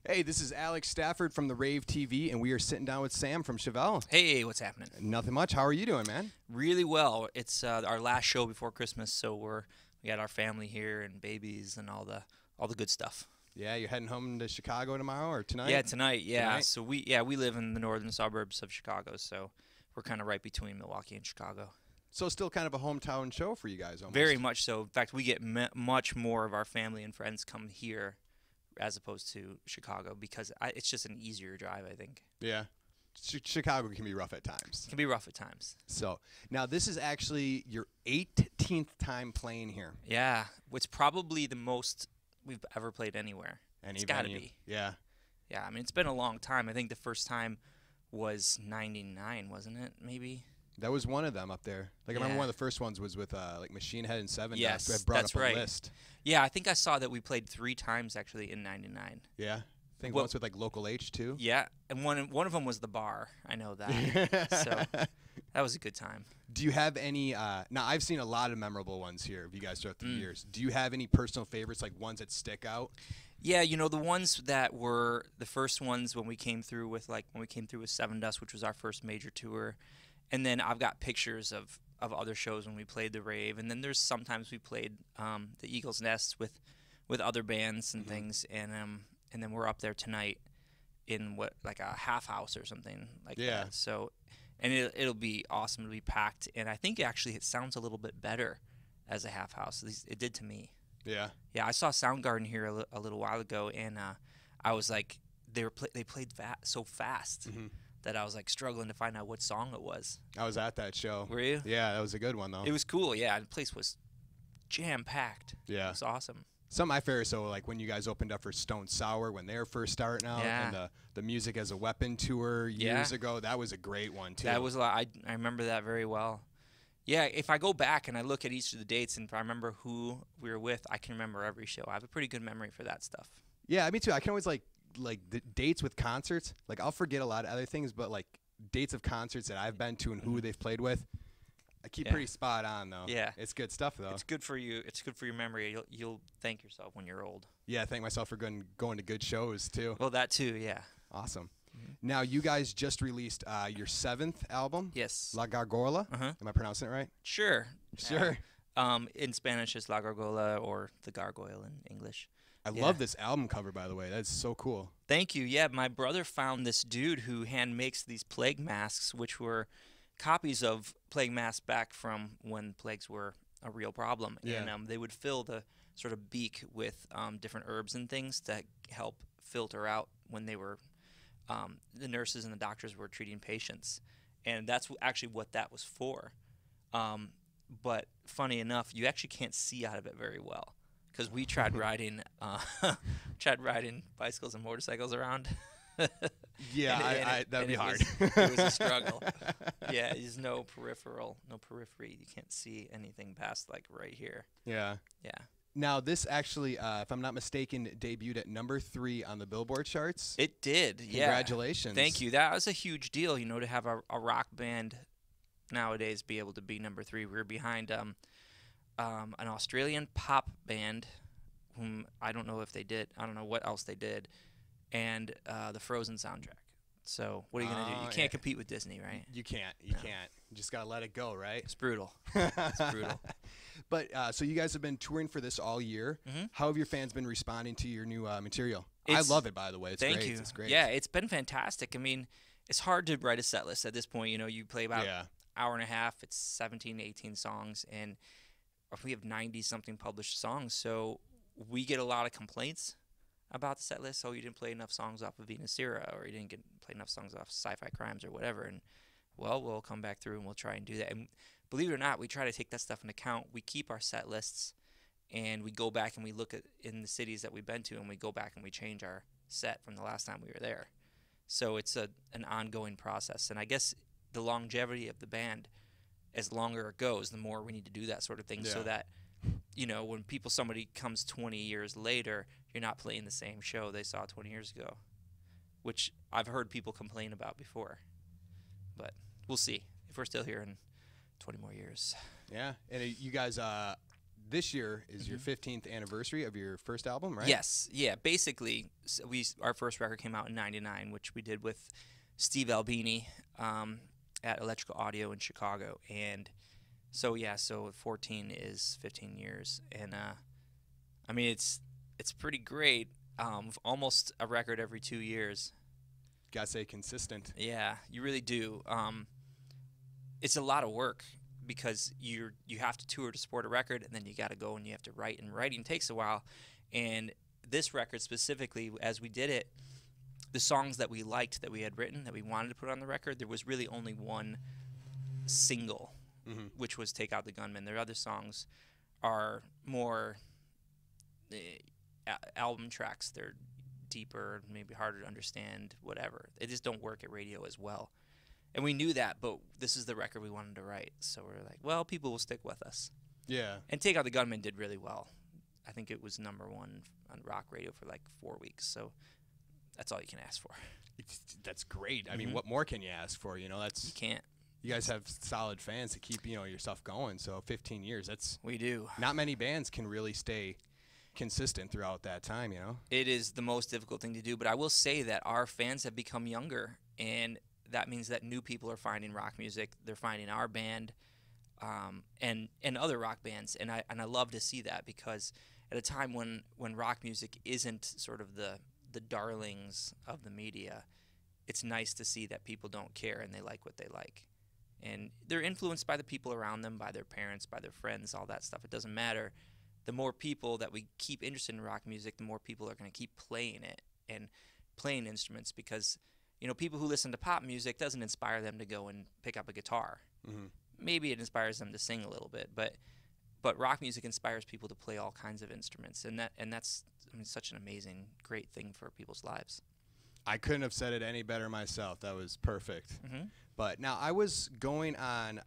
Hey, this is Alex Stafford from the Rave TV, and we are sitting down with Sam from Chevelle. Hey, what's happening? Nothing much. How are you doing, man? Really well. It's our last show before Christmas, so we got our family here and babies and all the good stuff. Yeah, you're heading home to Chicago tomorrow or tonight? Yeah, tonight. Yeah. Tonight? So we live in the northern suburbs of Chicago, so we're kind of right between Milwaukee and Chicago. So still kind of a hometown show for you guys almost. Very much so. In fact, we get much more of our family and friends come here as opposed to Chicago because it's just an easier drive, I think. Yeah. Chicago can be rough at times. It can be rough at times. So now this is actually your 18th time playing here. Yeah. It's probably the most we've ever played anywhere. It's got to be. Yeah. Yeah, I mean, it's been a long time. I think the first time was 99, wasn't it, maybe? That was one of them up there. Like, I remember one of the first ones was with like Machine Head and Seven. Yes, I brought that's up a right. list. Yeah, I think I saw that we played 3 times, actually, in 99. Yeah. I think once with, like, Local H, too. Yeah, and one of them was the bar. I know that. So that was a good time. Do you have any now I've seen a lot of memorable ones here of you guys throughout the years. Do you have any personal favorites, like ones that stick out? Yeah, you know, the ones that were the first ones when we came through with Seven Dust, which was our first major tour. And then I've got pictures of other shows when we played the Rave. And then there's sometimes we played the Eagle's Nest with other bands and things. And then we're up there tonight in like a half house or something like that. So, and it'll be awesome to be packed. And I think actually it sounds a little bit better as a half house. At least it did to me. Yeah. Yeah, I saw Soundgarden here a little while ago, and I was like, they played so fast that I was like struggling to find out what song it was. I was at that show. Were you? Yeah, that was a good one though. It was cool. Yeah, the place was jam packed. Yeah, it was awesome. Some of my favorites, so like when you guys opened up for Stone Sour when they were first starting out, and the Music as a Weapon tour years ago. That was a great one too. That was I remember that very well. Yeah, if I go back and I look at each of the dates and if I remember who we were with, I can remember every show. I have a pretty good memory for that stuff. Yeah, me too. I can always like the dates with concerts. Like I'll forget a lot of other things, but like dates of concerts that I've been to and who they've played with, I keep pretty spot on though. Yeah, it's good stuff though. It's good for you. It's good for your memory. You'll thank yourself when you're old. Yeah, I thank myself for going to good shows too. Well, that too. Yeah. Awesome. Now you guys just released your 7th album. Yes. La Gargola. Am I pronouncing it right? Sure. Sure. In Spanish it's La Gargola or the Gargoyle in English. I love this album cover, by the way. That's so cool. Thank you. Yeah, my brother found this dude who hand makes these plague masks, which were copies of plague masks back from when plagues were a real problem. Yeah. And they would fill the sort of beak with different herbs and things to help filter out when they were the nurses and the doctors were treating patients. And that's actually what that was for. But funny enough, you actually can't see out of it very well. Because we tried riding bicycles and motorcycles around. Yeah, that'd be hard. It was a struggle. Yeah, there's no periphery. You can't see anything past like right here. Yeah. Yeah. Now this actually, if I'm not mistaken, debuted at number 3 on the Billboard charts. It did. Yeah. Congratulations. Thank you. That was a huge deal. You know, to have a rock band nowadays be able to be number 3. We were behind an Australian pop band, whom I don't know if they did. I don't know what else they did, and the Frozen soundtrack. So what are you gonna do? You can't compete with Disney, right? You can't. You can't. You just gotta let it go, right? It's brutal. It's brutal. But so you guys have been touring for this all year. How have your fans been responding to your new material? I love it, by the way. It's thank great. you. It's great. Yeah, it's been fantastic. I mean, it's hard to write a set list at this point. You know, you play about hour and a half. It's 17, 18 songs, and we have 90-something published songs. So we get a lot of complaints about the set list. Oh, you didn't play enough songs off of Venus Era, or you didn't play enough songs off Sci-Fi Crimes or whatever. And, well, we'll come back through and we'll try and do that. And believe it or not, we try to take that stuff into account. We keep our set lists, and we go back and we look at in the cities that we've been to, and we go back and we change our set from the last time we were there. So it's an ongoing process. And I guess the longevity of the band, as longer it goes, the more we need to do that sort of thing so that, you know, when somebody comes 20 years later, you're not playing the same show they saw 20 years ago, which I've heard people complain about before. But we'll see if we're still here in 20 more years. Yeah. And you guys, this year is your 15th anniversary of your first album, right? Yes. Yeah. Basically, our first record came out in '99, which we did with Steve Albini at Electrical Audio in Chicago, and so 14 is 15 years, and I mean it's pretty great. Almost a record every 2 years. Gotta say consistent. Yeah, you really do. It's a lot of work because you have to tour to support a record, and then you got to go and you have to write, and writing takes a while. And this record specifically, as we did it, the songs that we liked, that we had written, that we wanted to put on the record, there was really only one single, which was Take Out the Gunman. Their other songs are more album tracks. They're deeper, maybe harder to understand, whatever. They just don't work at radio as well. And we knew that, but this is the record we wanted to write. So we're like, well, people will stick with us. Yeah. And Take Out the Gunman did really well. I think it was #1 on rock radio for like 4 weeks. So that's all you can ask for. That's great. I mean, what more can you ask for? You can't. You guys have solid fans to keep, your stuff going. So 15 years, we do. Not many bands can really stay consistent throughout that time, It is the most difficult thing to do, but I will say that our fans have become younger, and that means that new people are finding rock music. They're finding our band, and other rock bands, and I love to see that, because at a time when rock music isn't sort of the darlings of the media, it's nice to see that people don't care and they like what they like. And they're influenced by the people around them, by their parents, by their friends, all that stuff. It doesn't matter. The more people that we keep interested in rock music, the more people are going to keep playing it and playing instruments, because, people who listen to pop music doesn't inspire them to go and pick up a guitar. Maybe it inspires them to sing a little bit, but rock music inspires people to play all kinds of instruments, and that's such an amazing, great thing for people's lives. I couldn't have said it any better myself. That was perfect. But now I was going on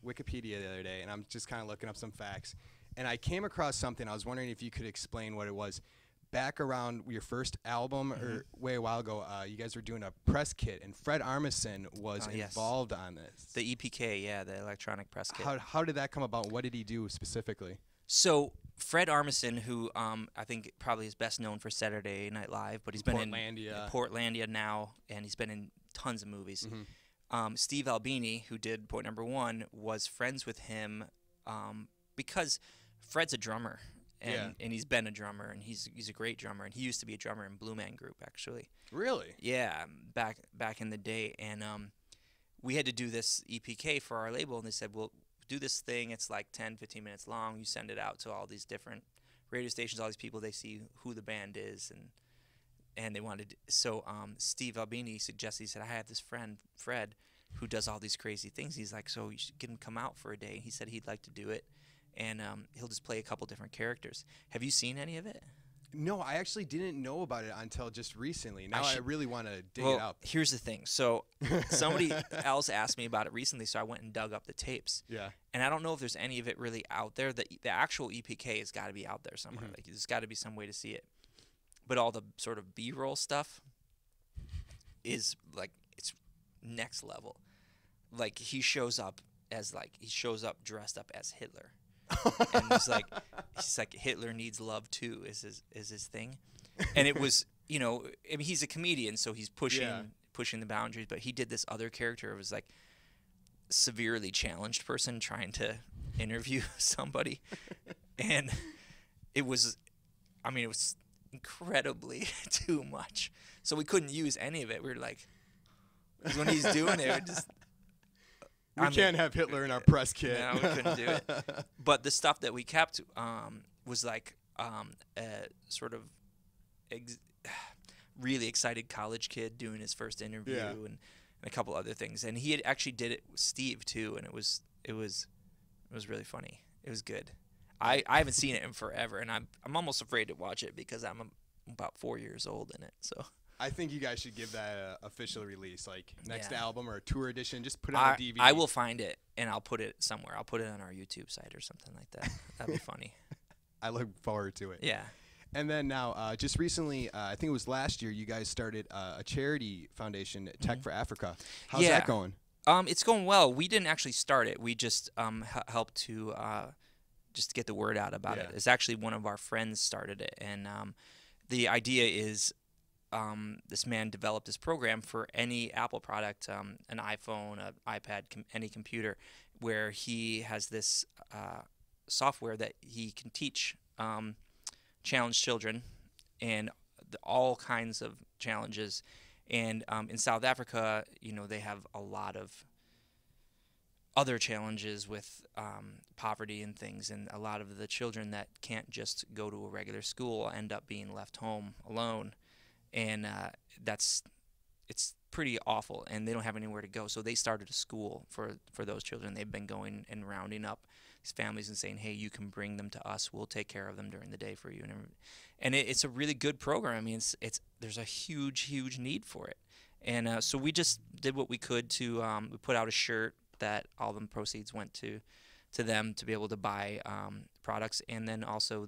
Wikipedia the other day, and I'm just kind of looking up some facts, and I came across something. I was wondering if you could explain what it was. Back around your first album, or way a while ago, you guys were doing a press kit, and Fred Armisen was involved on this. The EPK, the electronic press kit. How did that come about? What did he do specifically? So Fred Armisen, who I think probably is best known for Saturday Night Live, but he's been in Portlandia now, and he's been in tons of movies. Steve Albini, who did Point Number One, was friends with him because Fred's a drummer. And he's been a drummer, and he's a great drummer, and he used to be a drummer in Blue Man Group, actually. Really? Yeah, back in the day, and we had to do this EPK for our label, and they said, well, do this thing, it's like 10-15 minutes long, you send it out to all these different radio stations, all these people, they see who the band is, and they wanted, so Steve Albini suggested, he said, I have this friend, Fred, who does all these crazy things. He's like, so you should get him come out for a day. He said he'd like to do it. And he'll just play a couple different characters. Have you seen any of it? No, I actually didn't know about it until just recently. Now I really want to dig it up. Here's the thing. So somebody else asked me about it recently, so I went and dug up the tapes. Yeah. And I don't know if there's any of it really out there. The actual EPK has got to be out there somewhere. Like, there's got to be some way to see it. But all the sort of B-roll stuff is, like, it's next level. Like, he shows up dressed up as Hitler. And he's like Hitler needs love too is his thing, and it was I mean, he's a comedian, so he's pushing the boundaries. But he did this other character. It was like severely challenged person trying to interview somebody, and it was incredibly too much. So we couldn't use any of it. We were like, when he's doing it, just. We can't have Hitler in our press kit. No, we couldn't do it. But the stuff that we kept was like a sort of really excited college kid doing his first interview and a couple other things. And he had actually did it with Steve too, and it was really funny. It was good. I haven't seen it in forever, and I'm almost afraid to watch it because I'm about 4 years old in it. So. I think you guys should give that an official release, like next album or a tour edition. Just put it on a DVD. I will find it, and I'll put it somewhere. I'll put it on our YouTube site or something like that. That'd be funny. I look forward to it. Yeah. And then now, just recently, I think it was last year, you guys started a charity foundation, Tech for Africa. How's that going? It's going well. We didn't actually start it. We just helped to just to get the word out about Yeah. it. It's actually one of our friends started it, and the idea is this man developed this program for any Apple product, an iPhone, an iPad, any computer, where he has this software that he can teach challenged children and all kinds of challenges. And in South Africa, you know, they have a lot of other challenges with poverty and things, and a lot of the children that can't just go to a regular school end up being left home alone, and it's pretty awful, and they don't have anywhere to go. So they started a school for those children. They've been going and rounding up these families and saying, hey, you can bring them to us. We'll take care of them during the day for you. And it's a really good program. I mean, there's a huge need for it. And so we just did what we could to we put out a shirt that all the proceeds went to them to be able to buy products, and then also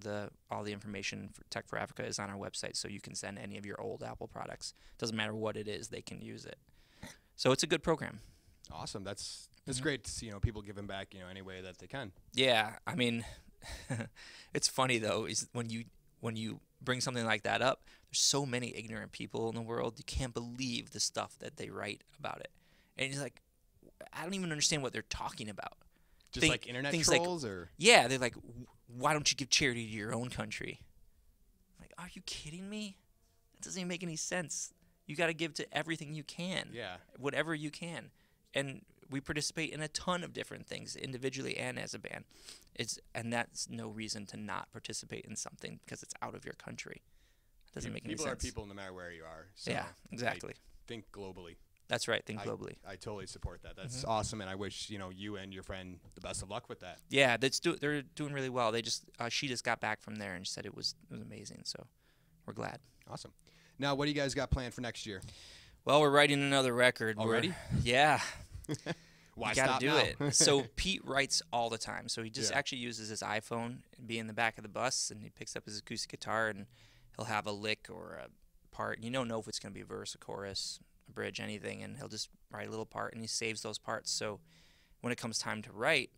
all the information for Tech for Africa is on our website, so you can send any of your old Apple products. Doesn't matter what it is, they can use it. So it's a good program. Awesome. That's great to see, you know, people giving back, you know, any way that they can. Yeah, I mean, it's funny though, is when you bring something like that up, there's so many ignorant people in the world. You can't believe the stuff that they write about it, and it's like, I don't even understand what they're talking about. Just like internet trolls, or yeah, they're like, why don't you give charity to your own country? Like, are you kidding me? That doesn't even make any sense. You got to give to everything you can. Yeah, whatever you can, and we participate in a ton of different things individually and as a band. And that's no reason to not participate in something because it's out of your country. It doesn't make any sense. People are people no matter where you are. So yeah, exactly. Think globally. That's right. Think globally. I totally support that. That's awesome, and I wish, you know, you and your friend the best of luck with that. Yeah, they're doing really well. They just she just got back from there and she said it was amazing. So we're glad. Awesome. Now, what do you guys got planned for next year? Well, we're writing another record already. Yeah. Why got to do now? it. So Pete writes all the time. So he just actually uses his iPhone and be in the back of the bus, and he picks up his acoustic guitar and he'll have a lick or a part. You don't know if it's going to be a verse, a chorus, a bridge, anything, and he'll just write a little part, and he saves those parts. So when it comes time to write,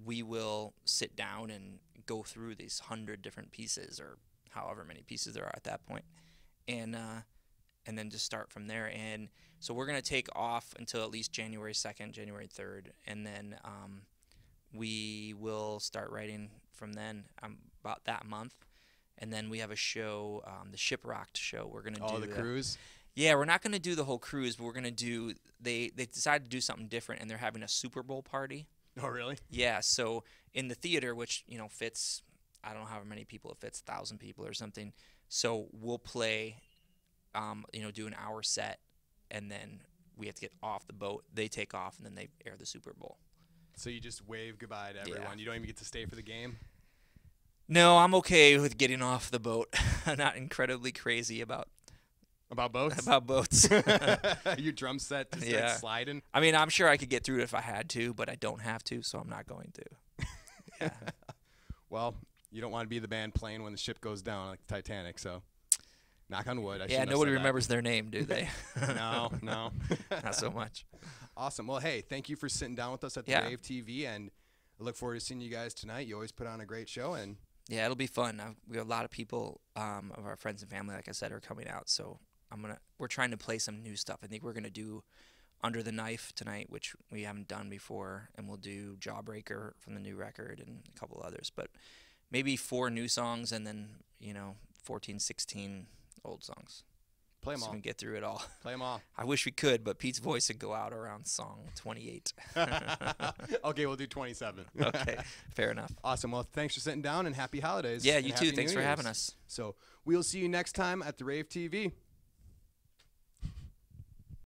we will sit down and go through these 100 different pieces, or however many pieces there are at that point, and then just start from there. And so we're going to take off until at least January 2nd, January 3rd, and then we will start writing from then, about that month. And then we have a show, the Shiprocked show. We're going to do the cruise? Yeah, we're not going to do the whole cruise, but we're going to do – they decided to do something different, and they're having a Super Bowl party. Oh, really? Yeah, so in the theater, which, you know, fits – I don't know how many people it fits, 1,000 people or something. So we'll play, you know, do an hour set, and then we have to get off the boat. They take off, and then they air the Super Bowl. So you just wave goodbye to everyone. Yeah. You don't even get to stay for the game? No, I'm okay with getting off the boat. I'm not incredibly crazy about boats? About boats. Your drum set just starts sliding? I mean, I'm sure I could get through it if I had to, but I don't have to, so I'm not going to. Yeah. Well, you don't want to be the band playing when the ship goes down like the Titanic, so knock on wood. Nobody remembers their name, do they? No. Not so much. Awesome. Well, hey, thank you for sitting down with us at the Rave TV, and I look forward to seeing you guys tonight. You always put on a great show, and yeah, it'll be fun. We have a lot of people of our friends and family, like I said, are coming out, so we're trying to play some new stuff. I think we're gonna do Under the Knife tonight, which we haven't done before, and we'll do Jawbreaker from the new record and a couple others, but maybe 4 new songs and then, 14, 16 old songs. Play them all. So we can get through it all. Play them all. I wish we could, but Pete's voice would go out around song 28. Okay, we'll do 27. Okay, fair enough. Awesome. Well, thanks for sitting down, and happy holidays. Yeah, you too. Thanks for having us. So we'll see you next time at the Rave TV.